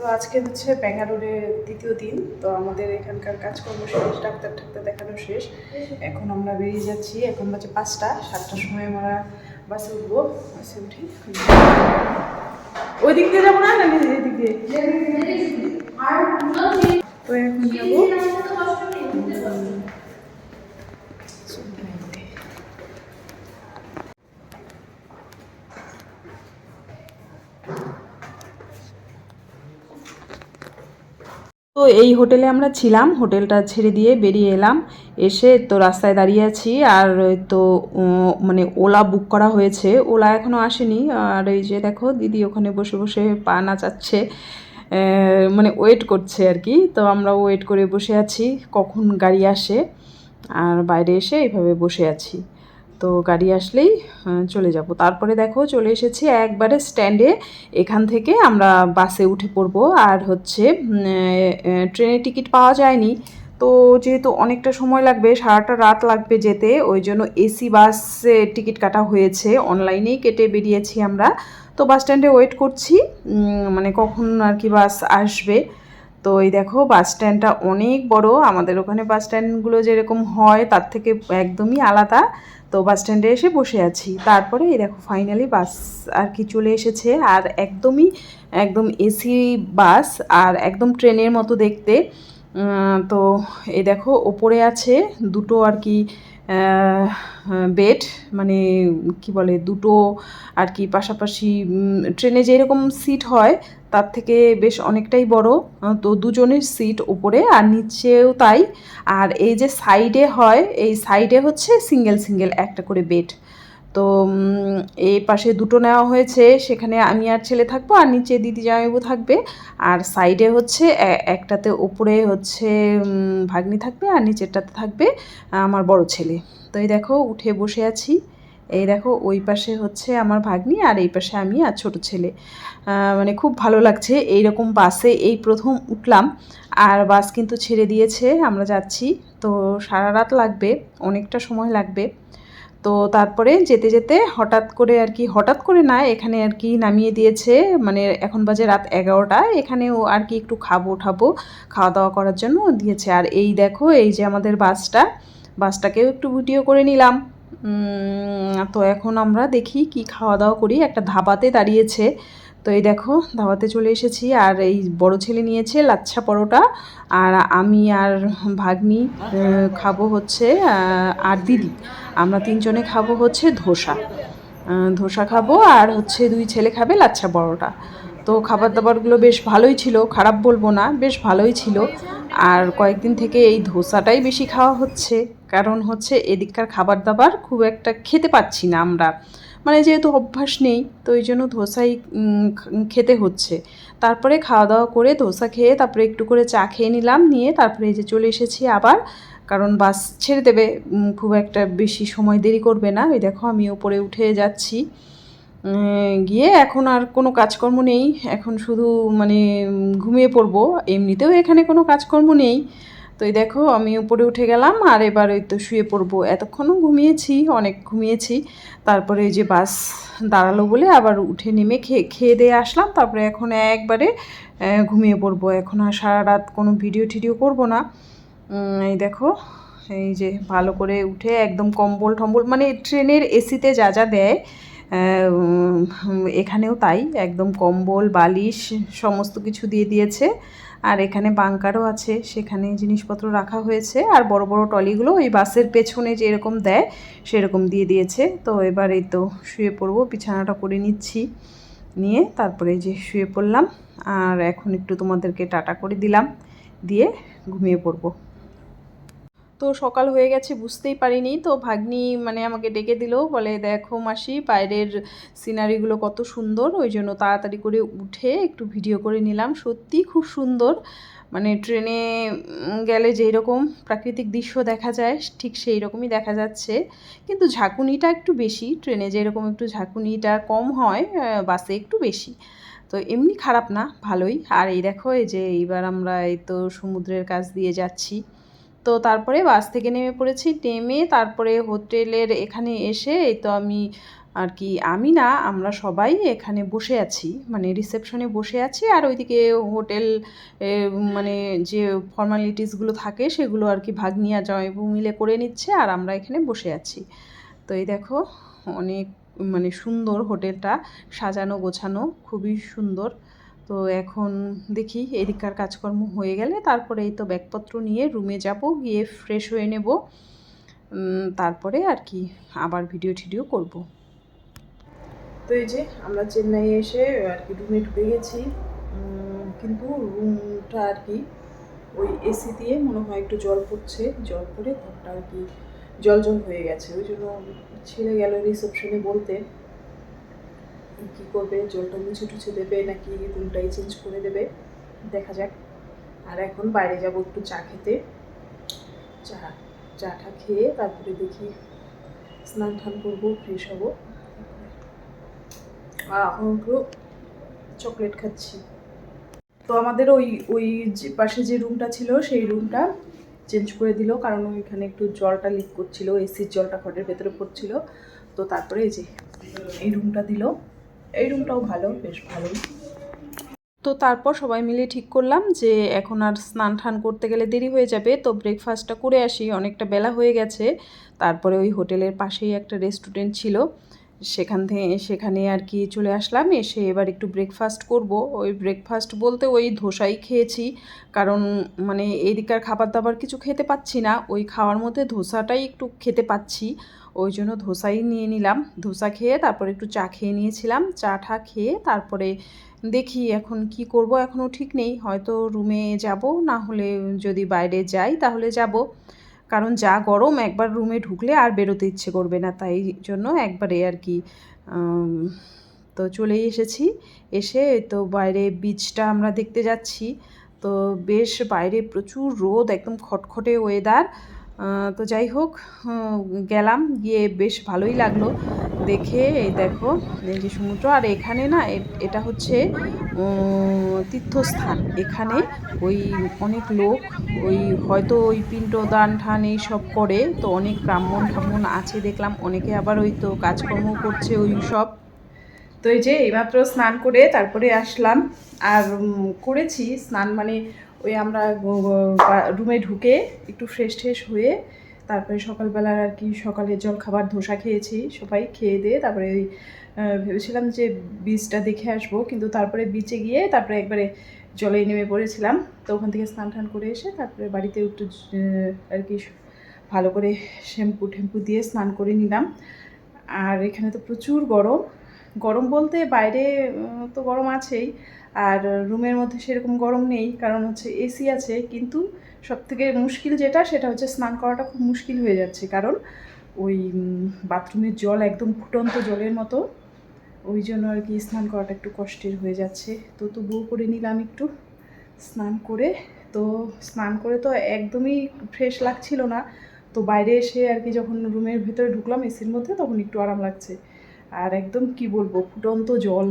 তো আজকে হচ্ছে ব্যাঙ্গালোরের দ্বিতীয় দিন। তো আমাদের এখানকার কাজকর্ম শেষ, ডাক্তার দেখানো শেষ। এখন আমরা বেরিয়ে যাচ্ছি। এখন বাজে 5টা, 7টার সময় আমরা বাসে উঠবো। বাসে উঠে ওই দিক দিয়ে যাবো না, এই দিক দিয়ে। তো এখন যাবো তো এই হোটেলে আমরা ছিলাম। হোটেলটা ছেড়ে দিয়ে বেরিয়ে এলাম। এসে তো রাস্তায় দাঁড়িয়ে আছি। আর তো মানে ওলা বুক করা হয়েছে, ওলা এখনও আসেনি। আর এই যে দেখো দিদি ওখানে বসে বসে পা নাচাচ্ছে, মানে ওয়েট করছে আর কি। তো আমরা ওয়েট করে বসে আছি কখন গাড়ি আসে। আর বাইরে এসে এইভাবে বসে আছি। তো গাড়ি আসলেই চলে যাব। তারপরে দেখো চলে এসেছি একবারে স্ট্যান্ডে। এখান থেকে আমরা বাসে উঠে পড়বো। আর হচ্ছে ট্রেনের টিকিট পাওয়া যায়নি। তো যেহেতু অনেকটা সময় লাগবে, সারাটা রাত লাগবে যেতে, ওই জন্য এসি বাসে টিকিট কাটা হয়েছে। অনলাইনেই কেটে বেরিয়েছি আমরা। তো বাস স্ট্যান্ডে ওয়েট করছি, মানে কখন আর কি বাস আসবে। তো এই দেখো বাস স্ট্যান্ডটা অনেক বড়। আমাদের ওখানে বাস স্ট্যান্ডগুলো যেরকম হয় তার থেকে একদমই আলাদা। তো বাস স্ট্যান্ডে এসে বসে আছি। তারপরে এই দেখো ফাইনালি বাস আর কি চলে এসেছে। আর একদম এসি বাস, আর একদম ট্রেনের মতো দেখতে। তো এই দেখো ওপরে আছে দুটো আর কি বেড, মানে কি বলে, দুটো আর কি পাশাপাশি। ট্রেনে যেরকম সিট হয় তার থেকে বেশ অনেকটাই বড়। তো দুজনের সিট উপরে আর নিচেও তাই। আর এই যে সাইডে হয়, এই সাইডে হচ্ছে সিঙ্গেল সিঙ্গেল একটা করে বেড। তো এই পাশে দুটো নেওয়া হয়েছে, সেখানে আমি আর ছেলে থাকবো, আর নিচে দিদি জামাইবাবু থাকবে। আর সাইডে হচ্ছে একটাতে ওপরে হচ্ছে ভাগ্নি থাকবে, আর নিচেরটাতে থাকবে আমার বড় ছেলে। তো এই দেখো উঠে বসে আছি। এই দেখো ওই পাশে হচ্ছে আমার ভাগ্নি, আর এই পাশে আমি আর ছোট ছেলে। মানে খুব ভালো লাগছে এইরকম বাসে, এই প্রথম উঠলাম। আর বাস কিন্তু ছেড়ে দিয়েছে, আমরা যাচ্ছি। তো সারা রাত লাগবে, অনেকটা সময় লাগবে। তো তারপরে যেতে যেতে হঠাৎ করে আর কি, হঠাৎ করে না, এখানে আর কি নামিয়ে দিয়েছে। মানে এখন বাজে রাত 11টা, এখানেও আর কি একটু খাওয়া দাওয়া করার জন্য দিয়েছে। আর এই দেখো এই যে আমাদের বাসটাকেও একটু ভিডিও করে নিলাম। তো এখন আমরা দেখি কি খাওয়া দাওয়া করি। একটা ধাবাতে দাঁড়িয়েছে। তো এই দেখো ধাবাতে চলে এসেছি। আর এই বড় ছেলে নিয়েছে লাচ্ছা পরোটা, আর আমি আর ভাগ্নি খাবো হচ্ছে, আর দিদি, আমরা তিনজনে খাবো হচ্ছে ধোসা খাবো। আর হচ্ছে দুই ছেলে খাবে লাচ্ছা পরোটা। তো খাবার দাবারগুলো বেশ ভালোই ছিল, খারাপ বলবো না, বেশ ভালোই ছিল। আর কয়েকদিন থেকে এই ধোসাটাই বেশি খাওয়া হচ্ছে, কারণ হচ্ছে এদিককার খাবার দাবার খুব একটা খেতে পাচ্ছি না আমরা, মানে যেহেতু অভ্যাস নেই, তো এই জন্য ধোসাই খেতে হচ্ছে। তারপরে খাওয়া দাওয়া করে ধোসা খেয়ে তারপরে একটু করে চা খেয়ে নিলাম, নিয়ে তারপরে এই যে চলে এসেছি আবার, কারণ বাস ছেড়ে দেবে, খুব একটা বেশি সময় দেরি করবে না। ওই দেখো আমি উপরে উঠে যাচ্ছি। গিয়ে এখন আর কোনো কাজকর্ম নেই, এখন শুধু মানে ঘুমিয়ে পড়বো। এমনিতেও এখানে কোনো কাজকর্ম নেই। তো এই দেখো আমি উপরে উঠে গেলাম, আর এবার ওই তো শুয়ে পড়বো। এতক্ষণও ঘুমিয়েছি, অনেক ঘুমিয়েছি। তারপরে এই যে বাস দাঁড়ালো বলে আবার উঠে নেমে খেয়ে দিয়ে আসলাম। তারপরে এখন একবারে ঘুমিয়ে পড়বো। এখন আর সারা রাত কোনো ভিডিও টিডিও করবো না। এই দেখো এই যে ভালো করে উঠে একদম কম্বল টম্বল, মানে ট্রেনের এসিতে যা যা দেয় এখানেও তাই, একদম কম্বল বালিশ সমস্ত কিছু দিয়ে দিয়েছে। আর এখানে বাঙ্কারও আছে, সেখানে জিনিসপত্র রাখা হয়েছে। আর বড় বড় ট্রলিগুলো ওই বাসের পেছনে যেরকম দেয় সেরকম দিয়ে দিয়েছে। তো এবার এই তো শুয়ে পড়বো, বিছানাটা করে নিচ্ছি, নিয়ে তারপরে যে শুয়ে পড়লাম। আর এখন একটু তোমাদেরকে টাটা করে দিলাম, দিয়ে ঘুমিয়ে পড়বো। তো সকাল হয়ে গেছে বুঝতেই পারিনি। তো ভাগ্নি মানে আমাকে ডেকে দিল, বলে দেখো মাসি বাইরের সিনারিগুলো কত সুন্দর। ওই জন্য তাড়াতাড়ি করে উঠে একটু ভিডিও করে নিলাম। সত্যি খুব সুন্দর, মানে ট্রেনে গেলে যেই রকম প্রাকৃতিক দৃশ্য দেখা যায় ঠিক সেই রকমই দেখা যাচ্ছে। কিন্তু ঝাঁকুনিটা একটু বেশি, ট্রেনে যেরকম একটু ঝাঁকুনিটা কম হয়, বাসে একটু বেশি। তো এমনি খারাপ না, ভালোই। আর এই দেখো এই যে এইবার আমরা এই তো সমুদ্রের কাছ দিয়ে যাচ্ছি। তো তারপরে বাস থেকে নেমে পড়েছি, নেমে তারপরে হোটেলের এখানে এসে এই তো আমি আর কি আমি না, আমরা সবাই এখানে বসে আছি, মানে রিসেপশনে বসে আছি, আর ওইদিকে হোটেল মানে যে ফর্মালিটিসগুলো থাকে সেগুলো আর কি ভাগ্নি আর জামাইবাবু মিলে করে নিচ্ছে, আর আমরা এখানে বসে আছি। তো এই দেখো অনেক মানে সুন্দর হোটেলটা, সাজানো গোছানো খুবই সুন্দর। তো এখন দেখি এদিককার কাজকর্ম হয়ে গেলে তারপরে এই তো ব্যাগপত্র নিয়ে রুমে যাব, গিয়ে ফ্রেশ হয়ে নেব, তারপরে আর কি আবার ভিডিও টিডিও করব। তো এই যে আমরা চেন্নাই এসে আর কি রুমে ঢুকে গেছি, কিন্তু রুমটা আর কি ওই এসি দিয়ে মনে হয় একটু জল পড়ছে, জল পড়ে ঘরটা আর কি জল জল হয়ে গেছে। ওই জন্য ছেলে গেল রিসেপশনে বলতে কী করবে, জলটা মুছে টুছে দেবে নাকি রুমটাই চেঞ্জ করে দেবে, দেখা যাক। আর এখন বাইরে যাব একটু চা খেতে, চাটা খেয়ে তারপরে দেখি স্নান টান করবো, ফ্রেশ হবো। আর এখন একটু চকলেট খাচ্ছি। তো আমাদের ওই ওই যে পাশে যে রুমটা ছিল সেই রুমটা চেঞ্জ করে দিল, কারণ ওইখানে একটু জলটা লিক করছিল, এসির জলটা ঘরের ভেতরে পড়ছিল। তো তারপরে এই যে এই রুমটা দিল, এই রুমটাও ভালো, বেশ ভালোই। তো তারপর সবাই মিলে ঠিক করলাম যে এখন আর স্নান টান করতে গেলে দেরি হয়ে যাবে, তো ব্রেকফাস্টটা করে আসি, অনেকটা বেলা হয়ে গেছে। তারপরে ওই হোটেলের পাশেই একটা রেস্টুরেন্ট ছিল, সেখানে আর কি চলে আসলাম। এসে এবার একটু ব্রেকফাস্ট করব। ওই ব্রেকফাস্ট বলতে ওই ধোসাই খেয়েছি, কারণ মানে এদিকার খাবার দাবার কিছু খেতে পাচ্ছি না, ওই খাওয়ার মধ্যে ধোসাটাই একটু খেতে পাচ্ছি, ওই জন্য ধোসাই নিয়ে নিলাম। ধোসা খেয়ে তারপরে একটু চা খেয়ে নিয়েছিলাম, চা খেয়ে তারপরে দেখি এখন কি করব, এখনও ঠিক নেই, হয়তো রুমে যাব, না হলে যদি বাইরে যাই তাহলে যাব, কারণ যা গরম একবার রুমে ঢুকলে আর বেরোতে ইচ্ছে করবে না, তাই জন্য একবারে আর কি তো চলেই এসেছি। এসে তো বাইরে বীচটা আমরা দেখতে যাচ্ছি, তো বেশ বাইরে প্রচুর রোদ, একদম খটখটে ওয়েদার। তো যাই হোক, গেলাম, গিয়ে বেশ ভালোই লাগলো দেখে। এই দেখো এই যে সমুদ্র, আর এখানে না এটা হচ্ছে তীর্থস্থান, এখানে ওই অনেক লোক ওই হয়তো ওই পিণ্ডদান ঠান এইসব করে, তো অনেক ব্রাহ্মণ ঠাম্মণ আছে দেখলাম, অনেকে আবার ওই তো কাজকর্ম করছে ওই সব। তো এই যে এইমাত্র স্নান করে তারপরে আসলাম, আর করেছি স্নান মানে ওই আমরা রুমে ঢুকে একটু ফ্রেশ ট্রেশ হয়ে তারপরে সকালবেলার আর কি সকালের জলখাবার ধোসা খেয়েছি, সবাই খেয়ে দিয়ে তারপরে ওই ভেবেছিলাম যে বিচটা দেখে আসবো, কিন্তু তারপরে বিচে গিয়ে তারপরে একবারে জলে নেমে পড়েছিলাম। তো ওখান থেকে স্নান টান করে এসে তারপরে বাড়িতে একটু আর কি ভালো করে শ্যাম্পু ঠ্যাম্পু দিয়ে স্নান করে নিলাম। আর এখানে তো প্রচুর গরম, গরম বলতে বাইরে তো গরম আছেই, আর রুমের মধ্যে সেরকম গরম নেই, কারণ হচ্ছে এসি আছে, কিন্তু সবথেকে মুশকিল যেটা সেটা হচ্ছে স্নান করাটা খুব মুশকিল হয়ে যাচ্ছে, কারণ ওই বাথরুমের জল একদম ফুটন্ত জলের মতো, ওই জন্য আর কি স্নান করাটা একটু কষ্টের হয়ে যাচ্ছে। তো তবুও করে নিলাম একটু স্নান করে। তো স্নান করে তো একদমই ফ্রেশ লাগছিল না, তো বাইরে এসে আর কি যখন রুমের ভেতরে ঢুকলাম এসির মধ্যে তখন একটু আরাম লাগছে, আর একদম কি বলবো ফুটন্ত জল।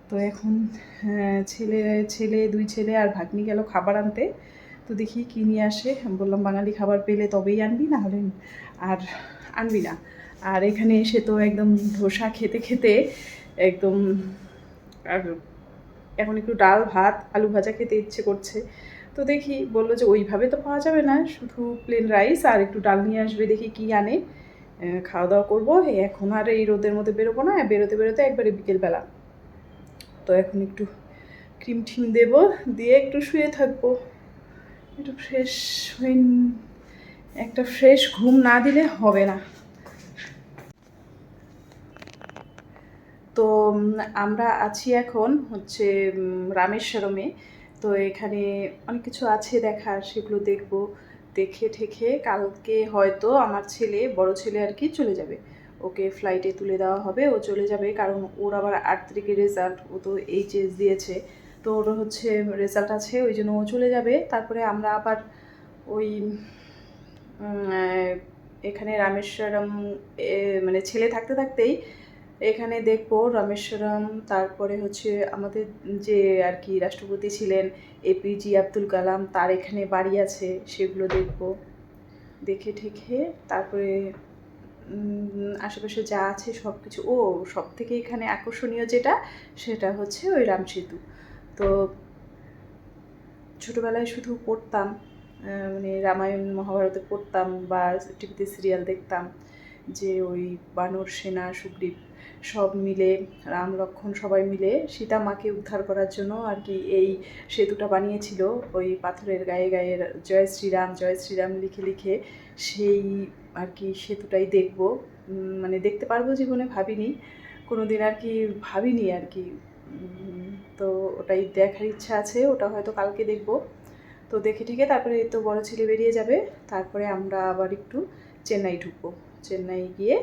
তো এখন দুই ছেলে আর ভাগ্নি গেল খাবার আনতে, তো দেখি কী নিয়ে আসে। বললাম বাঙালি খাবার পেলে তবেই আনবি, না হলে আর আনবি না। আর এখানে এসে তো একদম ধোসা খেতে খেতে একদম, আর এখন একটু ডাল ভাত আলু ভাজা খেতে ইচ্ছে করছে। তো দেখি, বললো যে ওইভাবে তো পাওয়া যাবে না, শুধু প্লেন রাইস আর একটু ডাল নিয়ে আসবে, দেখি কী আনে, খাওয়া দাওয়া করবো। এখন আর এই রোদের মধ্যে বেরোবো না, বেরোতে বেরোতে একবারে বিকেলবেলা। তো এখন একটু ক্রিম ঠিম দেবো, দিয়ে একটু শুয়ে থাকবো, একটু ফ্রেশ হয়ে, একটা ফ্রেশ ঘুম না দিলে হবে না। তো আমরা আছি এখন হচ্ছে রামেশ্বরমে। তো এখানে অনেক কিছু আছে দেখার, সেগুলো দেখব, দেখে ঠেকে কালকে হয়তো আমার বড় ছেলে আর কি চলে যাবে, ওকে ফ্লাইটে তুলে দেওয়া হবে, ও চলে যাবে, কারণ ওর আবার 8 তারিখে রেজাল্ট, ও তো এইচএস দিয়েছে, তো ওর হচ্ছে রেজাল্ট আছে, ওই জন্য ও চলে যাবে। তারপরে আমরা আবার ওই এখানে রামেশ্বরম মানে ছেলে থাকতে থাকতেই এখানে দেখবো রামেশ্বরম, তারপরে হচ্ছে আমাদের যে আর কি রাষ্ট্রপতি ছিলেন এপিজে আব্দুল কালাম, তার এখানে বাড়ি আছে, সেগুলো দেখবো, দেখে ঠেকে তারপরে আশেপাশে যা আছে সব কিছু। সব থেকে এখানে আকর্ষণীয় যেটা, সেটা হচ্ছে ওই রাম সেতু। তো ছোটোবেলায় শুধু পড়তাম, মানে রামায়ণ মহাভারতে পড়তাম বা টিভিতে সিরিয়াল দেখতাম যে ওই বানর সেনা সুগ্রীব সব মিলে, রাম লক্ষ্মণ সবাই মিলে সীতা মাকে উদ্ধার করার জন্য আর কি এই সেতুটা বানিয়েছিল। ওই পাথরের গায়ে গায়ে জয় শ্রীরাম লিখে লিখে সেই আর কি সেতুটাই দেখব, মানে দেখতে পারবো জীবনে ভাবিনি কোনো দিন, আর কি ভাবিনি আর কি। তো ওটাই দেখার ইচ্ছা আছে, ওটা হয়তো কালকে দেখব। তো দেখে ঠিকে তারপরে তো বড় ছেলে বেরিয়ে যাবে, তারপরে আমরা আবার একটু চেন্নাই ঢুকবো। চেন্নাই গিয়ে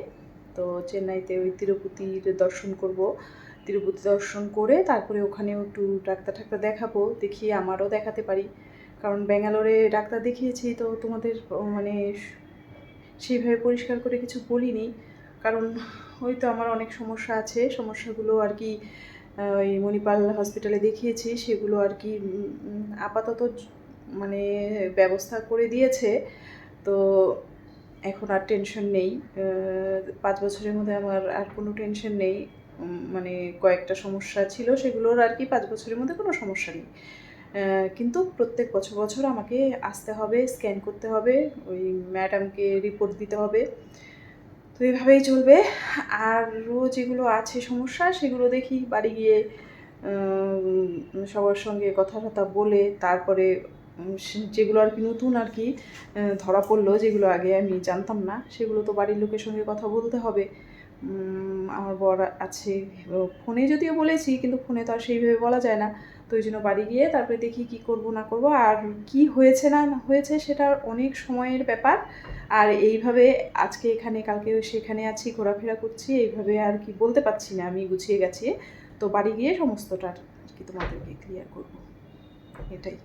তো চেন্নাইতে ওই তিরুপতির দর্শন করব। তিরুপতি দর্শন করে তারপরে ওখানেও একটু ডাক্তার ঠাক্তার দেখাবো, দেখি আমারও দেখাতে পারি। কারণ ব্যাঙ্গালোরে ডাক্তার দেখিয়েছি, তো তোমাদের মানে সেইভাবে পরিষ্কার করে কিছু বলিনি, কারণ ওই তো আমার অনেক সমস্যা আছে, সমস্যাগুলো আর কি ওই মণিপাল হসপিটালে দেখিয়েছি, সেগুলো আর কি আপাতত মানে ব্যবস্থা করে দিয়েছে। তো এখন আর টেনশন নেই, 5 বছরের মধ্যে আমার আর কোনো টেনশন নেই। মানে কয়েকটা সমস্যা ছিল, সেগুলোর আর কি 5 বছরের মধ্যে কোনো সমস্যা নেই। কিন্তু প্রত্যেক বছর বছর আমাকে আসতে হবে, স্ক্যান করতে হবে, ওই ম্যাডামকে রিপোর্ট দিতে হবে। তো এইভাবেই চলবে। আরও যেগুলো আছে সমস্যা, সেগুলো দেখি বাড়ি গিয়ে সবার সঙ্গে কথা টথা বলে তারপরে যেগুলো আর কি নতুন আর কি ধরা পড়লো, যেগুলো আগে আমি জানতাম না, সেগুলো তো বাড়ির লোকের সঙ্গে কথা বলতে হবে। আমার বর আছে, ফোনে যদিও বলেছি, কিন্তু ফোনে তো আর সেইভাবে বলা যায় না। তো ওই জন্য বাড়ি গিয়ে তারপরে দেখি কি করব না করব, আর কি হয়েছে না হয়েছে সেটা অনেক সময়ের ব্যাপার। আর এইভাবে আজকে এখানে কালকে সেখানে আছি, ঘোরাফেরা করছি, এইভাবে আর কি বলতে পারছি না আমি গুছিয়ে গেছি। তো বাড়ি গিয়ে সমস্তটা আর কি তোমাদেরকে ক্লিয়ার করব, এটাই।